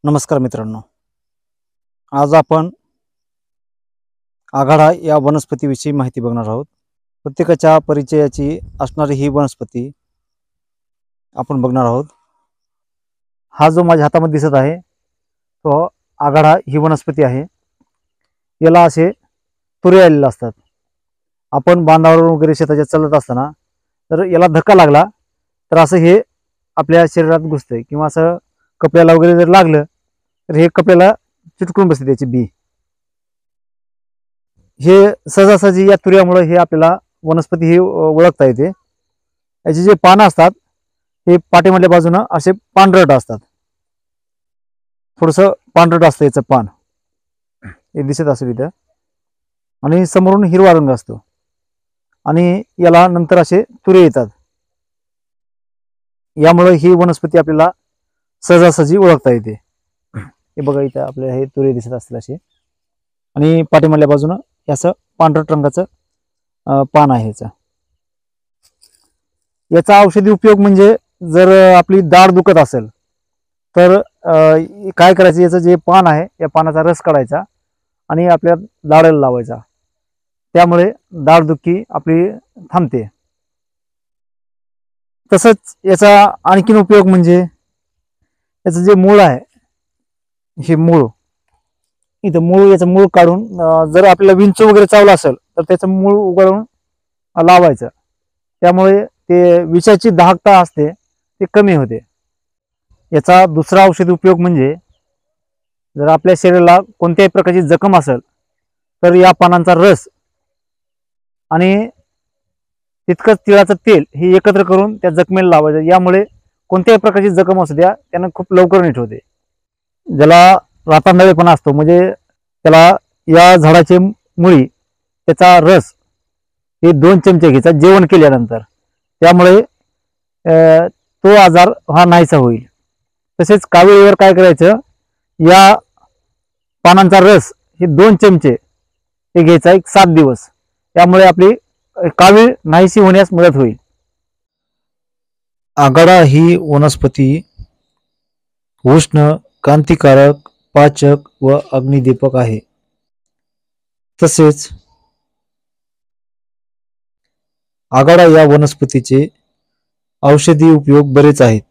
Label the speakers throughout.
Speaker 1: नमस्कार मित्रांनो, आज आपण आघाडा या वनस्पतीविषयी माहिती बघणार आहोत. प्रत्येकाच्या परिचयाची असणारी ही वनस्पती आपण बघणार आहोत. हा जो माझ्या हातामध्ये दिसत आहे तो आघाडा ही वनस्पती आहे. याला असे तुरे आलेले असतात. आपण बांधावर वगैरे शेताच्या चालत असताना तर याला धक्का लागला तर असं हे आपल्या शरीरात घुसतंय किंवा असं कपड्याला वगैरे जर लागलं तर हे कपड्याला चिटकून बसते त्याची बी. हे सहजासहजी या तुऱ्यामुळे हे आपल्याला वनस्पती ही ओळखता येते. याचे जे पानं असतात हे पाठीमधल्या बाजूनं असे पांढरट असतात. थोडंसं पांढरट असतं याचं पान, हे दिसत असेल इथं. आणि समोरून हिरवा रंग असतो आणि याला नंतर असे तुरे येतात. यामुळे ही वनस्पती आपल्याला सहजासहजी ओळखता येते. हे बघा इथं आपल्याला हे तुरे दिसत असतील असे, आणि पाठीमागल्या बाजूनं असं पांढरट रंगाचं पान आहे याचं. याचा औषधी उपयोग म्हणजे जर आपली दाढ दुखत असेल तर काय करायचं, याचं जे पान आहे या पानाचा रस काढायचा आणि आपल्या दाढेला लावायचा. त्यामुळे दाढदुखी आपली थांबते. तसंच याचा आणखीन उपयोग म्हणजे याचं जे मूळ आहे, हे मूळ इथं याचं मूळ काढून जर आपल्याला विंचू वगैरे चावला असेल तर त्याचं मूळ उघडून लावायचं. त्यामुळे ते विषाची दाहकता असते ते कमी होते. याचा दुसरा औषधी उपयोग म्हणजे जर आपल्या शरीराला कोणत्याही प्रकारची जखम असेल तर या पानांचा रस आणि तितकंच तिळाचं तेल हे एकत्र करून त्या जखमेला लावायचं. यामुळे कोणत्याही प्रकारची जखम असू द्या त्यांना खूप लवकर नीट होते. ज्याला रातांधळेपणा असतो म्हणजे त्याला या झाडाची मुळी त्याचा रस हे 2 चमचे घ्यायचा जेवण केल्यानंतर. त्यामुळे तो आजार हा नाहीसा होईल. तसेच कावीळीवर काय करायचं, या पानांचा रस हे 2 चमचे हे घ्यायचा 7 दिवस. त्यामुळे आपली कावीळ नाहीशी होण्यास मदत होईल. आघाडा ही वनस्पती उष्ण, क्रांतिकारक, पाचक व अग्निदीपक आहे. तसेच आघाडा या वनस्पतीचे औषधी उपयोग बरेच आहेत.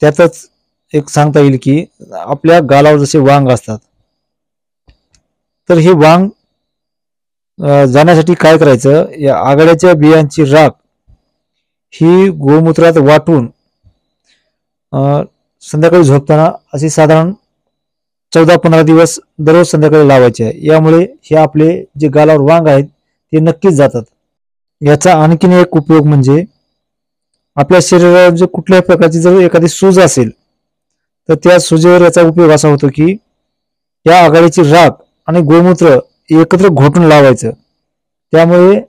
Speaker 1: त्यातच एक सांगता येईल की आपल्या गालावर जसे वांग असतात तर हे वांग जाण्यासाठी काय करायचं, या आघाड्याच्या बियांची राख ही गोमूत्रात वाटून संध्याकाळी झोपताना अशी साधारण 14-15 दिवस दररोज संध्याकाळी लावायचे आहे. यामुळे हे आपले जे गालावर वांग आहेत ते नक्कीच जातात. याचा आणखीन एक उपयोग म्हणजे आपल्या शरीरावर जे कुठल्याही प्रकारची जर एखादी सूज असेल तर त्या सुजेवर याचा उपयोग असा होतो की या आघाडीची राख आणि गोमूत्र एकत्र घोटून लावायचं. त्यामुळे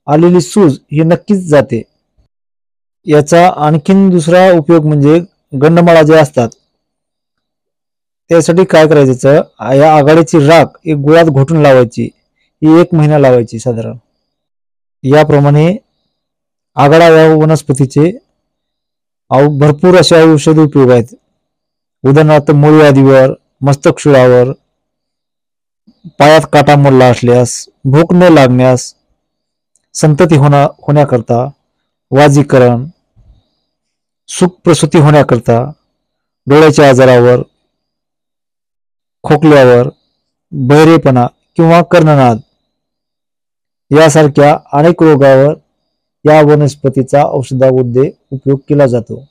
Speaker 1: आलेली सूज ही नक्कीच जाते. याचा आणखीन दुसरा उपयोग म्हणजे गंडमाळा जे असतात त्यासाठी काय करायचं, या आघाडीची राख एक गुळात घोटून लावायची. ही 1 महिना लावायची साधारण. याप्रमाणे आघाडा या वनस्पतीचे भरपूर असे औषधी उपयोग आहेत. उदाहरणार्थ मूळव्याधीवर, मस्तकशूळावर, पायात काटा मोडला असल्यास, भूक न लागण्यास, संतती होण्याकरता, वाजीकरण, सुख प्रसूती होण्याकरता, डोळ्याच्या आजारावर, खोकल्यावर, बहिरेपणा किंवा कर्णनाद यासारख्या अनेक रोगावर या वनस्पतीचा औषधामध्ये उपयोग केला जातो.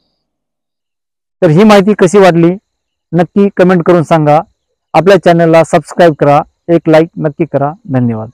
Speaker 1: तर ही माहिती कशी वाटली नक्की कमेंट करून सांगा. आपल्या चॅनलला सबस्क्राईब करा, एक लाईक नक्की करा. धन्यवाद.